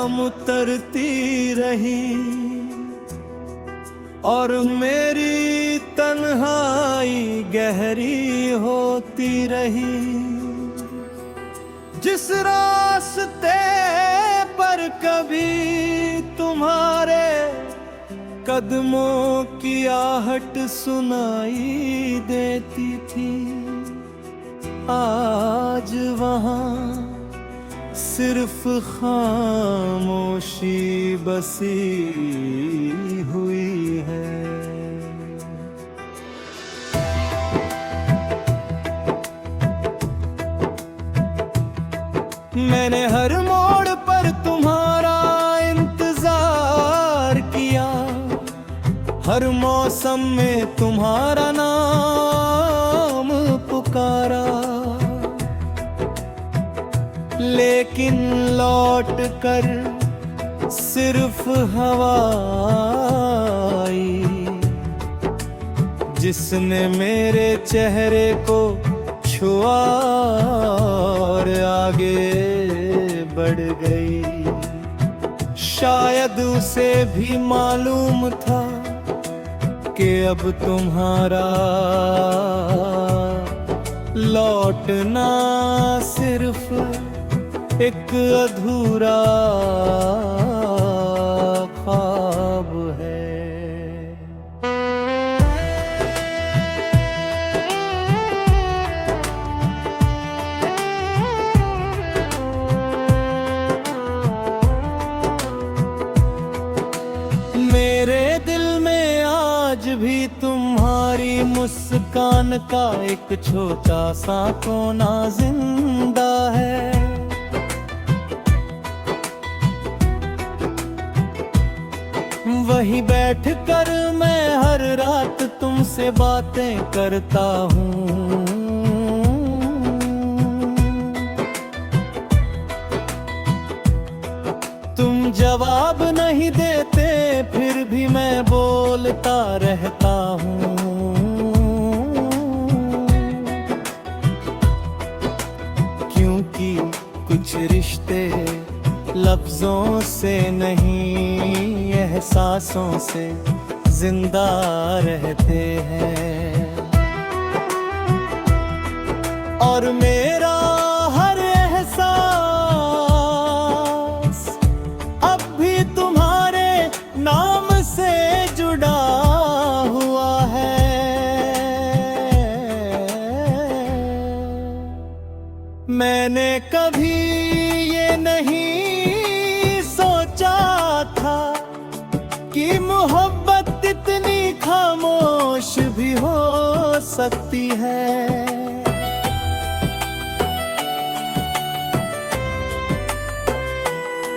शाम उतरती रही और मेरी तन्हाई गहरी होती रही। जिस रास्ते पर कभी तुम्हारे कदमों की आहट सुनाई देती थी, आज वहाँ सिर्फ खामोशी बसी हुई है। मैंने हर मोड़ पर तुम्हारा इंतजार किया, हर मौसम में तुम्हारा नाम पुकारा, लेकिन लौट कर सिर्फ हवा आई, जिसने मेरे चेहरे को छुआ और आगे बढ़ गई। शायद उसे भी मालूम था कि अब तुम्हारा लौटना सिर्फ एक अधूरा ख्वाब है। मेरे दिल में आज भी तुम्हारी मुस्कान का एक छोटा सा कोना जिंदा है। वहीं बैठ कर मैं हर रात तुमसे बातें करता हूँ। तुम जवाब नहीं देते फिर भी मैं बोलता रहता हूँ, क्योंकि कुछ रिश्ते लफ्जों से नहीं एहसासों से जिंदा रहते हैं। और मेरा हर एहसास अब भी तुम्हारे नाम से जुड़ा हुआ है। मैंने कभी ये नहीं कि मोहब्बत इतनी खामोश भी हो सकती है।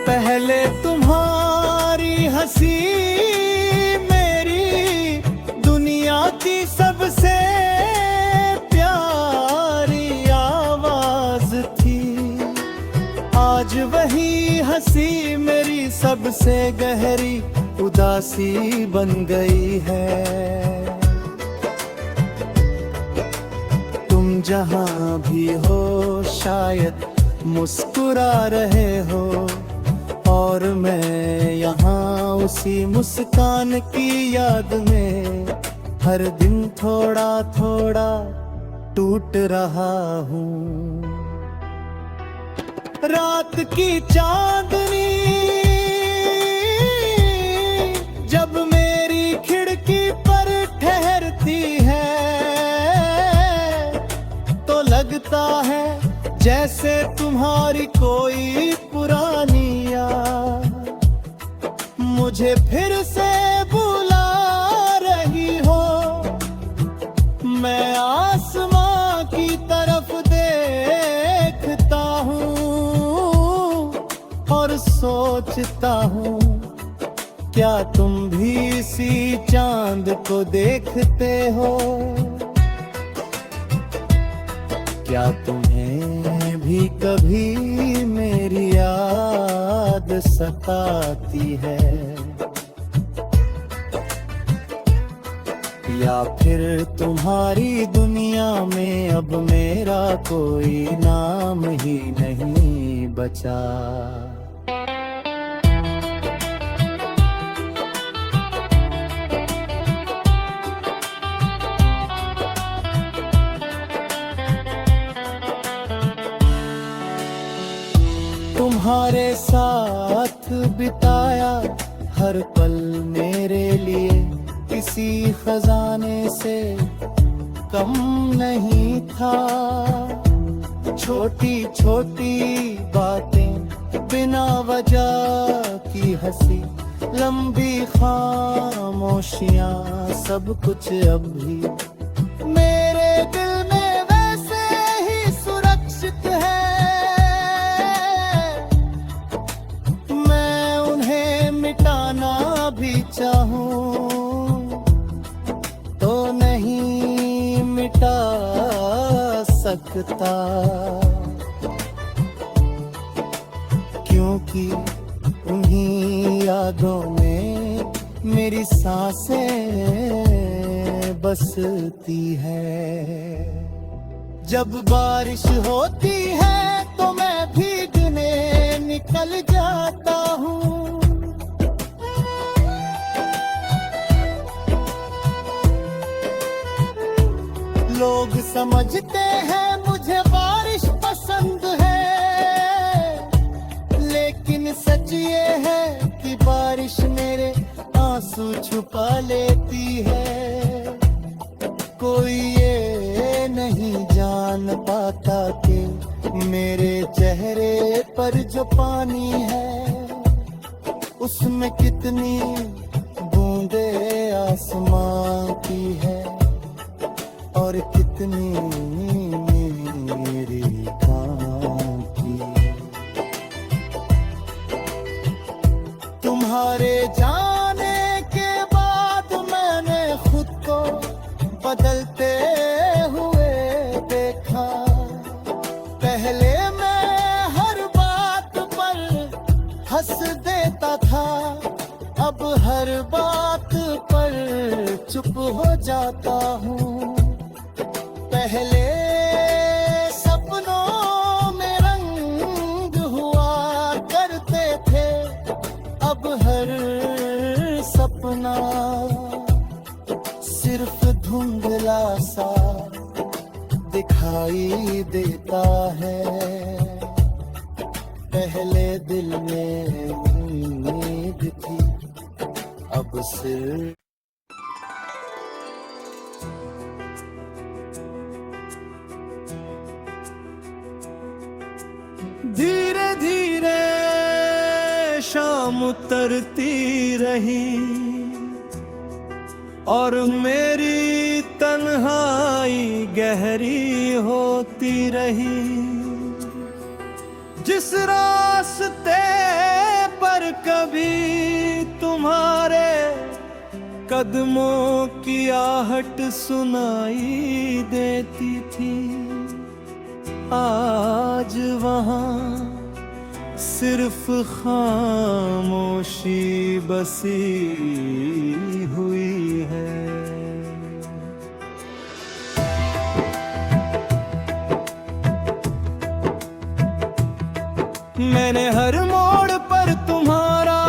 पहले तुम्हारी हंसी मेरी दुनिया की सबसे प्यारी आवाज थी, आज वही हंसी मेरी सबसे गहरी उदासी बन गई है। तुम जहां भी हो शायद मुस्कुरा रहे हो, और मैं यहाँ उसी मुस्कान की याद में हर दिन थोड़ा थोड़ा टूट रहा हूँ। रात की चांदनी जब मेरी खिड़की पर ठहरती है तो लगता है जैसे तुम्हारी कोई पुरानी याद मुझे फिर से बुला रही हो। मैं आसमां की तरफ देखता हूँ और सोचता हूँ, क्या तुम भी इसी चांद को देखते हो? क्या तुम्हें भी कभी मेरी याद सताती है? या फिर तुम्हारी दुनिया में अब मेरा कोई नाम ही नहीं बचा? बिताया हर पल मेरे लिए किसी खजाने से कम नहीं था। छोटी छोटी बातें बिना वजह की हंसी, लंबी खामोशियां, सब कुछ अब भी मेरे दिल में वैसे ही सुरक्षित है। मैं उन्हें मिटाना भी चाहूं तो नहीं मिटा सकता, क्योंकि उन्हीं यादों में मेरी सांसें बसती है। जब बारिश होती है तो मैं भीगने निकल जाता हूँ। लोग समझते हैं मुझे बारिश पसंद है, लेकिन सच ये है कि बारिश मेरे आंसू छुपा लेती है। कोई ये नहीं जान पाता कि मेरे चेहरे पर जो पानी है उसमें कितनी बूंदे आसमां की है और कितनी मेरी काम की। तुम्हारे जाने के बाद मैंने खुद को बदलते हुए देखा। पहले मैं हर बात पर हंस देता था, अब हर बात पर चुप हो जाता हूँ। पहले सपनों में रंग हुआ करते थे, अब हर सपना सिर्फ धुंधला सा दिखाई देता है। पहले दिल में उम्मीद थी, अब सिर्फ धीरे धीरे शाम उतरती रही और मेरी तन्हाई गहरी होती रही। जिस रास्ते पर कभी तुम्हारे कदमों की आहट सुनाई देती थी, आज वहाँ सिर्फ खामोशी बसी हुई है। मैंने हर मोड़ पर तुम्हारा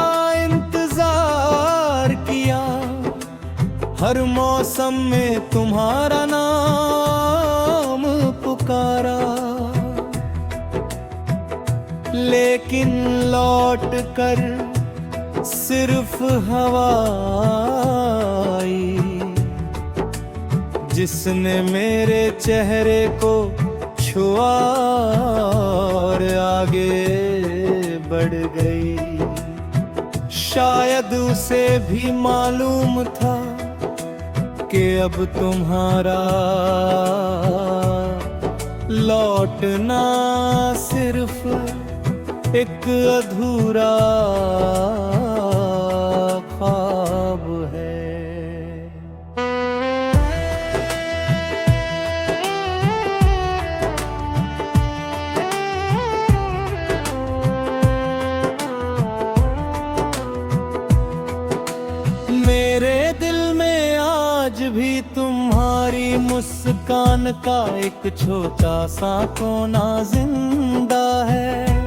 इंतजार किया, हर मौसम में तुम्हारा नाम पुकारा, लेकिन लौट कर सिर्फ हवा आई, जिसने मेरे चेहरे को छुआ और आगे बढ़ गई। शायद उसे भी मालूम था कि अब तुम्हारा लौटना सिर्फ एक अधूरा ख्वाब है। मेरे दिल में आज भी तुम्हारी मुस्कान का एक छोटा सा कोना जिंदा है।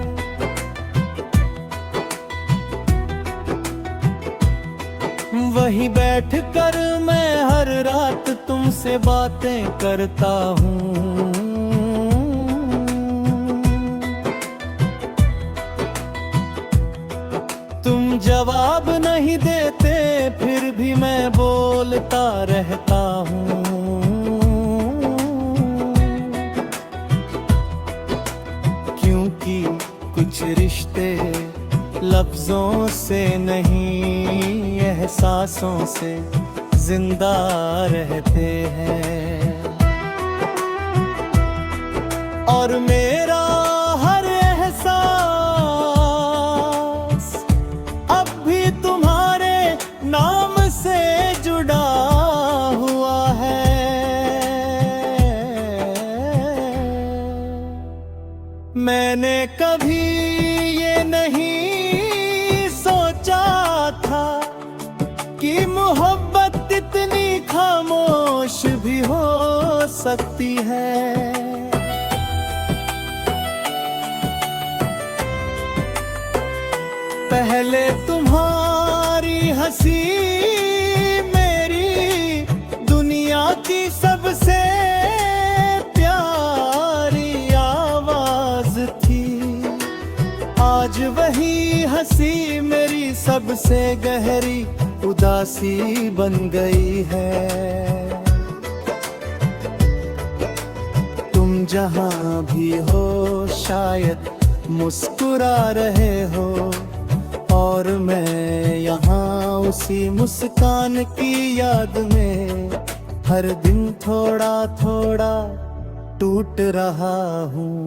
वहीं बैठ कर मैं हर रात तुमसे बातें करता हूँ। तुम जवाब नहीं देते फिर भी मैं बोलता रहता हूँ। क्योंकि कुछ रिश्ते लफ्जों से नहीं एहसासों से जिंदा रहते हैं। और मेरा हर एहसास अब भी तुम्हारे नाम से जुड़ा हुआ है। मैंने कभी ये नहीं सोचा था कि मोहब्बत इतनी खामोश भी हो सकती है। पहले तुम्हारी हंसी मेरी दुनिया की सबसे प्यारी आवाज थी। आज वही हंसी मेरी सबसे गहरी उदासी बन गई है। तुम जहां भी हो शायद मुस्कुरा रहे हो और मैं यहाँ उसी मुस्कान की याद में हर दिन थोड़ा थोड़ा टूट रहा हूँ।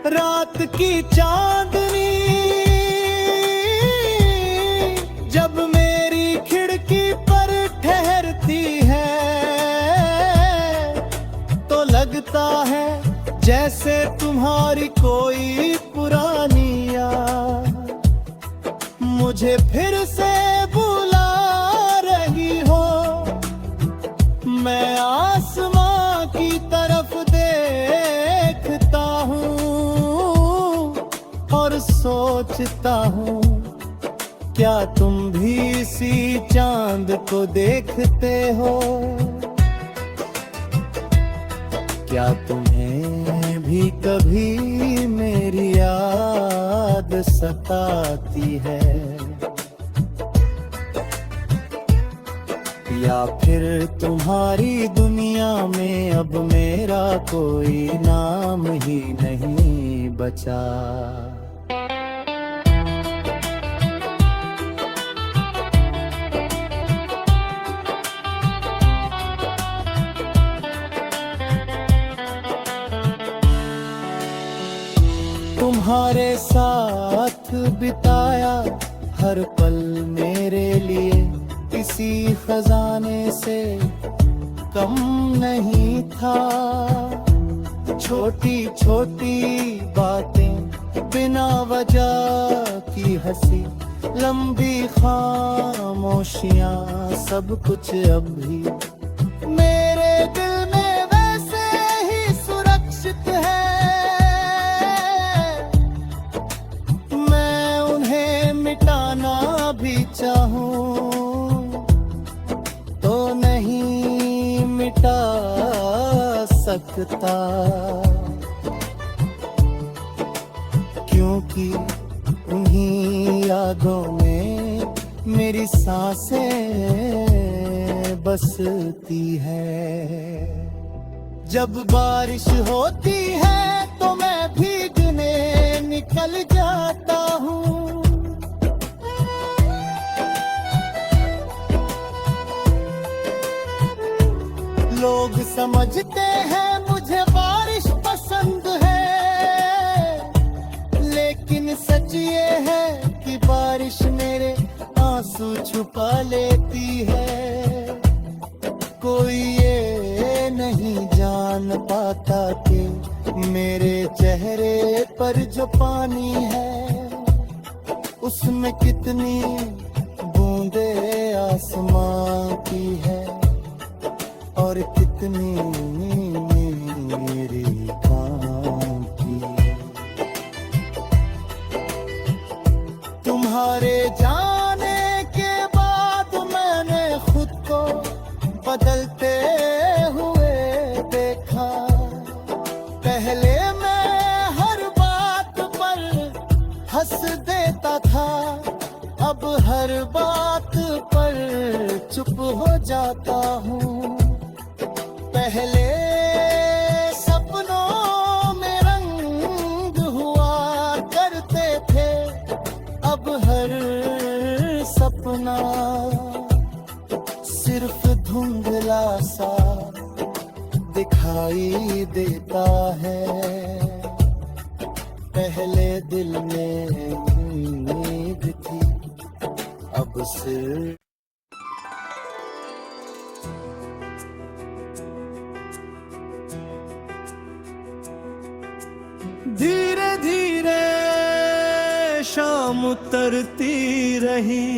रात की चांदनी जब मेरी खिड़की पर ठहरती है तो लगता है जैसे तुम्हारी कोई पुरानी मुझे फिर से बुला रही हो। मैं आसमां की तरफ देखता हूँ और सोचता हूँ क्या तुम भी इसी चांद को देखते हो। क्या तुम्हें भी कभी मेरी याद सताती है या फिर तुम्हारी दुनिया में अब मेरा कोई नाम ही नहीं बचा। तुम्हारे साथ बिताया हर पल मेरे लिए किसी खजाने से कम नहीं था। छोटी छोटी बातें बिना वजह की हंसी लंबी खामोशियां सब कुछ अब भी मेरे दिल में वैसे ही सुरक्षित है। मिटाना भी चाहूं तो नहीं मिटा सकता। क्योंकि उन्हीं यादों में मेरी सांसें बसती है। जब बारिश होती है तो मैं भीगने निकल जाता हूँ। लोग समझते हैं मुझे बारिश पसंद है, लेकिन सच ये है कि बारिश मेरे आंसू छुपा लेती है। कोई ये नहीं जान पाता कि मेरे चेहरे पर जो पानी है उसमें कितनी बूंदे आसमां की है और कितनी मेरी काम की। तुम्हारे जाने के बाद मैंने खुद को बदलते हुए देखा। पहले मैं हर बात पर हंस देता बात पर चुप हो जाता हूँ। पहले सपनों में रंग हुआ करते थे, अब हर सपना सिर्फ धुंधला सा दिखाई देता है। पहले दिल में उम्मीद थी, अब सिर्फ धीरे धीरे शाम उतरती रही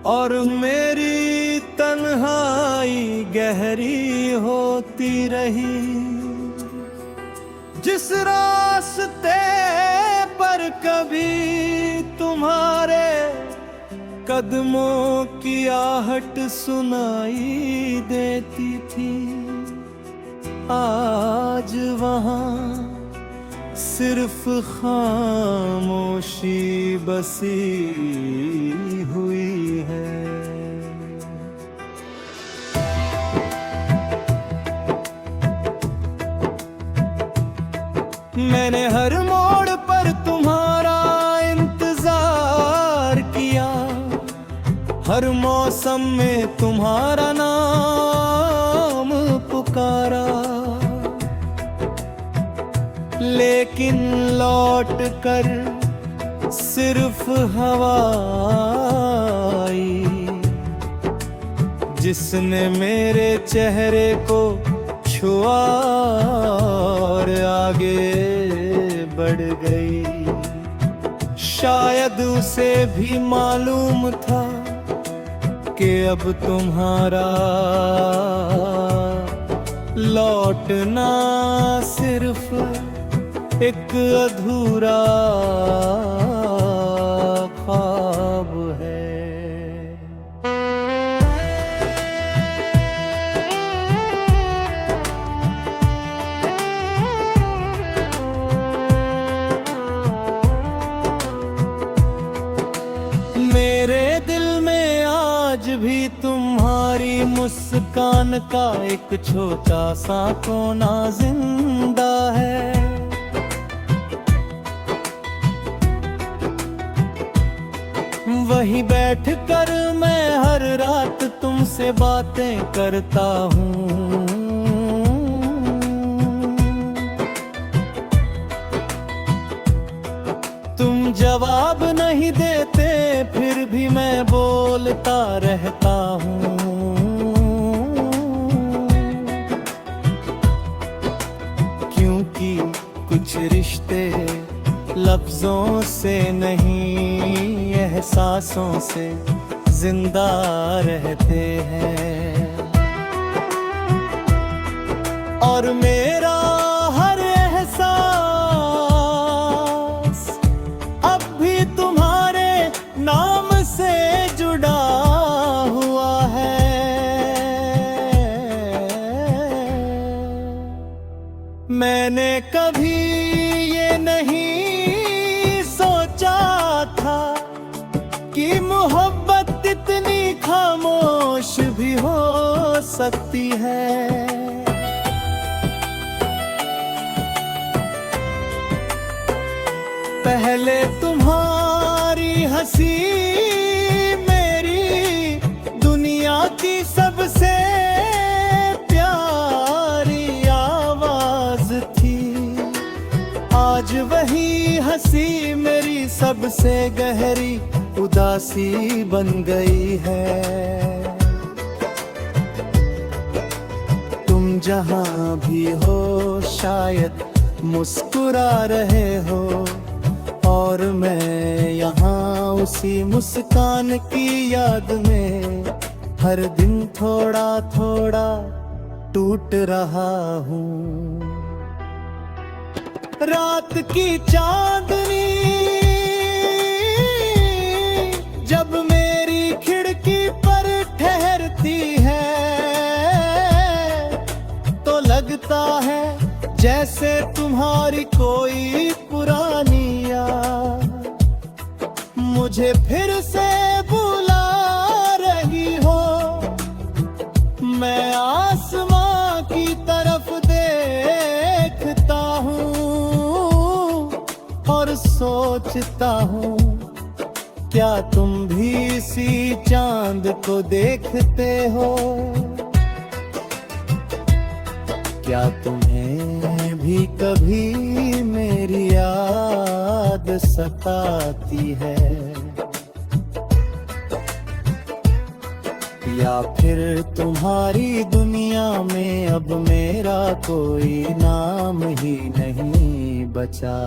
और मेरी तन्हाई गहरी होती रही। जिस रास्ते पर कभी तुम्हारे कदमों की आहट सुनाई देती थी, आज वहाँ सिर्फ खामोशी बसी हुई है। मैंने हर मोड़ पर तुम्हारा इंतजार किया, हर मौसम में तुम्हारा नाम पुकारा, लेकिन लौट कर सिर्फ हवा आई, जिसने मेरे चेहरे को छुआ और आगे बढ़ गई। शायद उसे भी मालूम था कि अब तुम्हारा लौटना सिर्फ एक अधूरा ख्वाब है। मेरे दिल में आज भी तुम्हारी मुस्कान का एक छोटा सा कोना जिंदा है। वहीं बैठ कर मैं हर रात तुमसे बातें करता हूँ। तुम जवाब नहीं देते, फिर भी मैं बोलता रहता हूँ। क्योंकि कुछ रिश्ते लफ्जों से नहीं, एहसासों से जिंदा रहते हैं। और मेरा हर एहसास अब भी तुम्हारे नाम से जुड़ा हुआ है। मैंने कभी ये नहीं था कि मोहब्बत इतनी खामोश भी हो सकती है। पहले तुम्हारी हंसी मेरी दुनिया की सबसे प्यारी आवाज थी। आज वही हंसी मेरी सबसे गहरी उदासी बन गई है। तुम जहां भी हो शायद मुस्कुरा रहे हो, और मैं यहाँ उसी मुस्कान की याद में हर दिन थोड़ा थोड़ा टूट रहा हूँ। रात की चांदनी जब मेरी खिड़की पर ठहरती है, तो लगता है जैसे तुम्हारी कोई पुरानी याद मुझे फिर से सोचता हूँ, क्या तुम भी इसी चांद को देखते हो? क्या तुम्हें भी कभी मेरी याद सताती है? या फिर तुम्हारी दुनिया में अब मेरा कोई नाम ही नहीं बचा?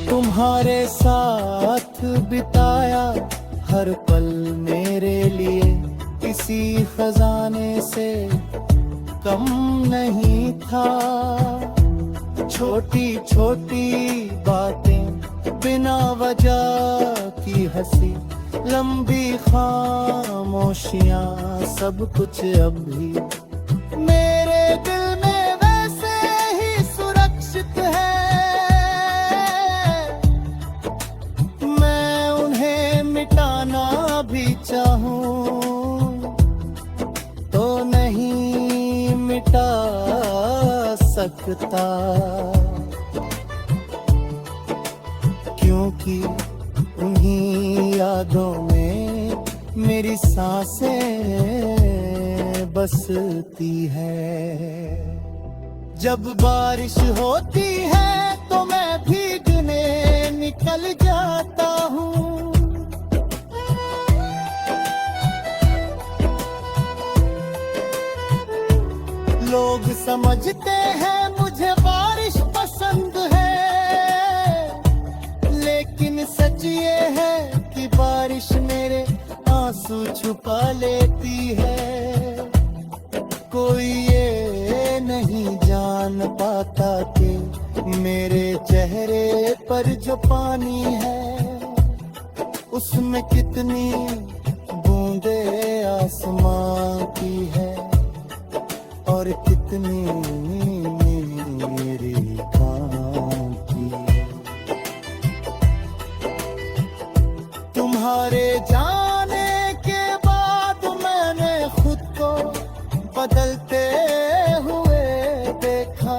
तुम्हारे साथ बिताया हर पल मेरे लिए किसी खजाने से कम नहीं था। छोटी छोटी बातें, बिना वजह की हंसी, लंबी खामोशियां, सब कुछ अब भी मेरे दिल में वैसे ही सुरक्षित है। मैं उन्हें मिटाना भी चाहूं तो नहीं मिटा सकता, क्योंकि उन्हीं यादों में मेरी सांसें बसती है। जब बारिश होती है तो मैं भीगने निकल जाता हूँ। लोग समझते हैं मुझे बारिश पसंद है, लेकिन सच ये है कि बारिश मेरे आंसू छुपा लेती है। कोई ये नहीं जान पाता कि मेरे चेहरे पर जो पानी है उसमें कितनी बूंदे आसमां की है और कितनी मेरी काम की। तुम्हारे जाने के बाद मैंने खुद को बदलते हुए देखा।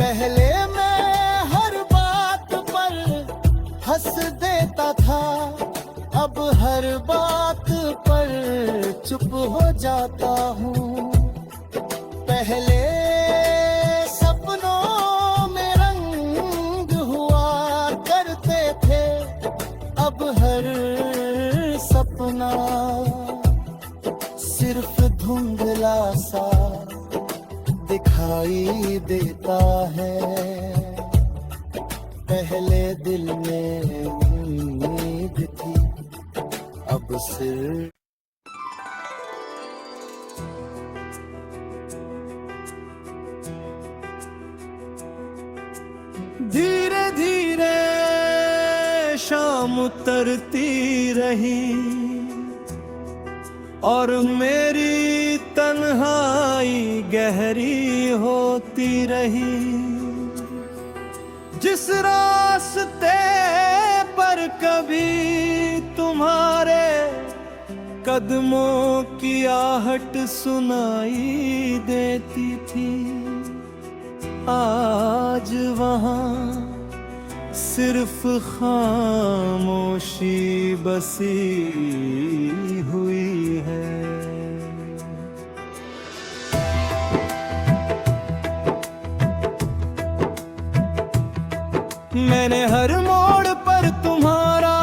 पहले मैं हर बात पर हंस देता था, अब हर बात पर चुप हो जाता हूँ। पहले सपनों में रंग हुआ करते थे, अब हर सपना सिर्फ धुंधला सा दिखाई देता है। पहले दिल में उम्मीद थी, अब सिर्फ धीरे धीरे शाम उतरती रही और मेरी तन्हाई गहरी होती रही। जिस रास्ते पर कभी तुम्हारे कदमों की आहट सुनाई देती थी, आज वहाँ सिर्फ खामोशी बसी हुई है। मैंने हर मोड़ पर तुम्हारा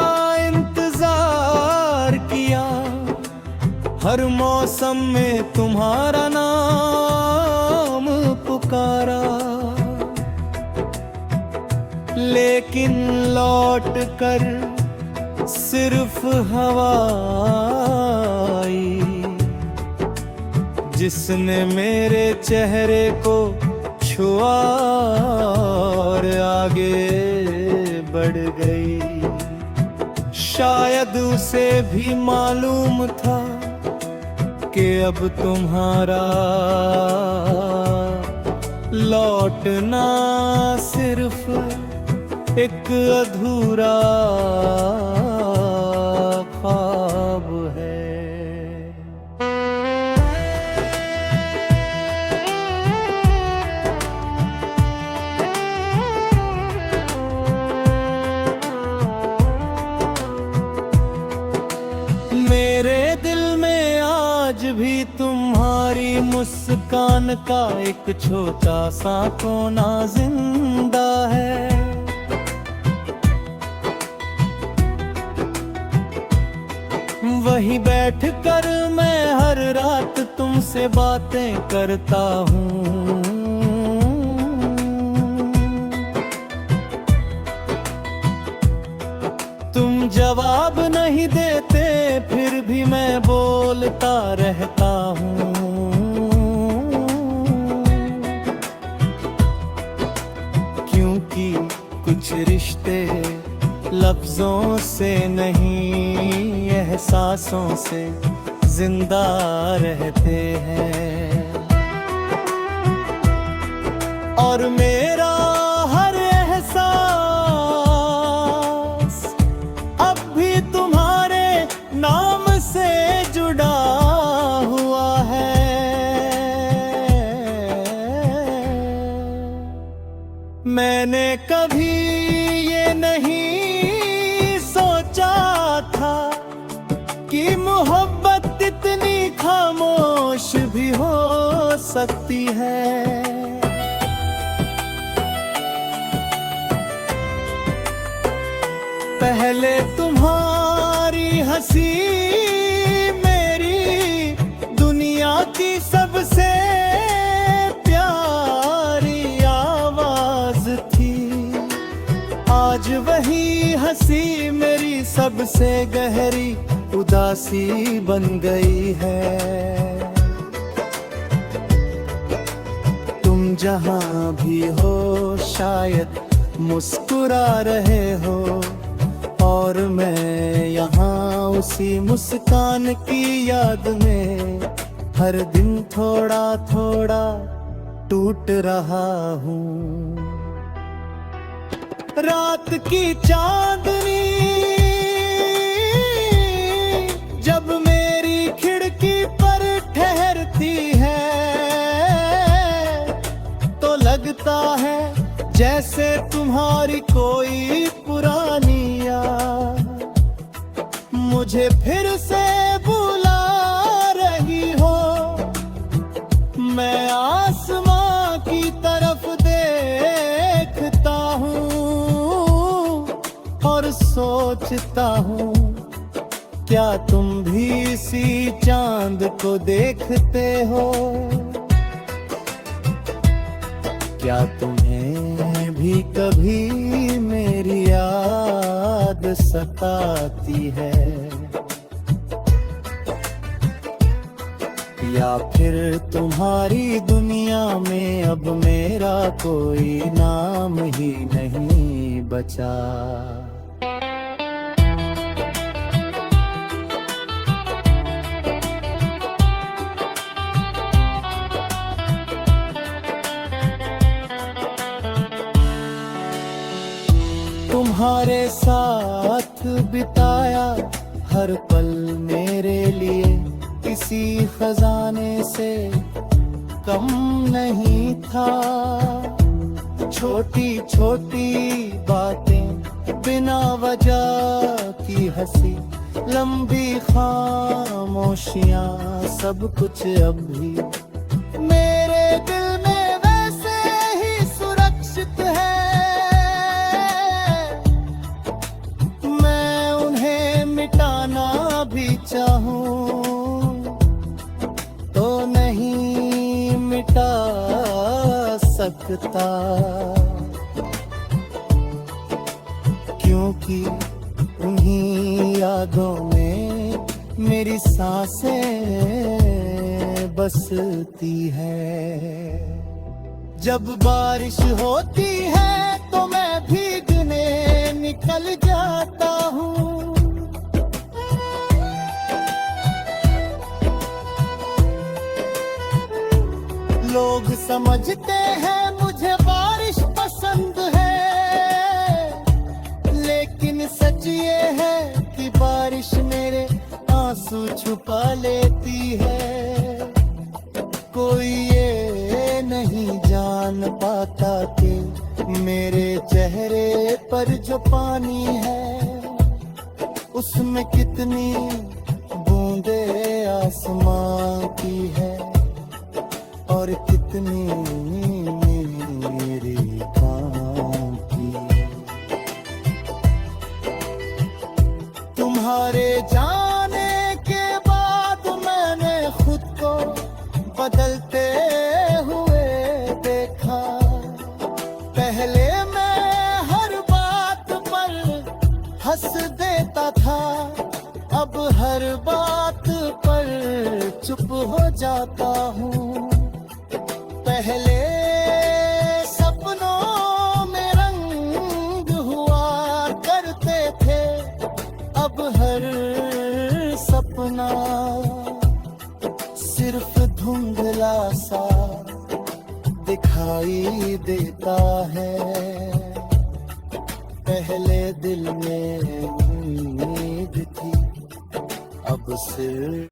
इंतजार किया, हर मौसम में तुम्हारा नाम पुकारा, लेकिन लौट कर सिर्फ हवा आई, जिसने मेरे चेहरे को छुआ और आगे बढ़ गई। शायद उसे भी मालूम था कि अब तुम्हारा लौटना सिर्फ एक अधूरा ख्वाब है। मेरे दिल में आज भी तुम्हारी मुस्कान का एक छोटा सा कोना जिंदा है। वहीं बैठ कर मैं हर रात तुमसे बातें करता हूँ। तुम जवाब नहीं देते फिर भी मैं बोलता रहता हूँ। क्योंकि कुछ रिश्ते लफ्जों से नहीं एहसासों से जिंदा रहते हैं। और मेरा हर एहसास अब भी तुम्हारे नाम से जुड़ा हुआ है। मैंने कभी ये नहीं था कि मोहब्बत इतनी खामोश भी हो सकती है। पहले तुम्हारी हंसी मेरी दुनिया की सबसे प्यारी आवाज थी। आज वही हंसी मेरी सबसे गहरी उदासी बन गई है। तुम जहां भी हो शायद मुस्कुरा रहे हो और मैं यहाँ उसी मुस्कान की याद में हर दिन थोड़ा थोड़ा टूट रहा हूँ। रात की चांदनी जब मेरी खिड़की पर ठहरती है तो लगता है जैसे तुम्हारी कोई पुरानी याद मुझे फिर से बुला रही हो। मैं आसमां की तरफ देखता हूँ और सोचता हूँ क्या तुम भी इसी चांद को देखते हो। क्या तुम्हें भी कभी मेरी याद सताती है या फिर तुम्हारी दुनिया में अब मेरा कोई नाम ही नहीं बचा। तुम्हारे साथ बिताया हर पल मेरे लिए किसी खजाने से कम नहीं था। छोटी छोटी बातें बिना वजह की हंसी लंबी खामोशियां सब कुछ अब भी मेरे दिल में वैसे ही सुरक्षित है। मिटाना भी चाहूं तो नहीं मिटा सकता क्योंकि उन्हीं यादों में मेरी सांसें बसती है। जब बारिश होती है तो मैं भीगने निकल जाता हूँ। लोग समझते हैं मुझे बारिश पसंद है लेकिन सच ये है कि बारिश मेरे आंसू छुपा लेती है। कोई ये नहीं जान पाता कि मेरे चेहरे पर जो पानी है उसमें कितनी बूंदे आसमां की है और कितनी मेरी काम की। तुम्हारे जाने के बाद मैंने खुद को बदलते हुए देखा। पहले मैं हर बात पर हंस देता था, अब हर बात पर चुप हो जाता हूँ। पहले सपनों में रंग हुआ करते थे, अब हर सपना सिर्फ धुंधला सा दिखाई देता है। पहले दिल में उम्मीद थी, अब सिर्फ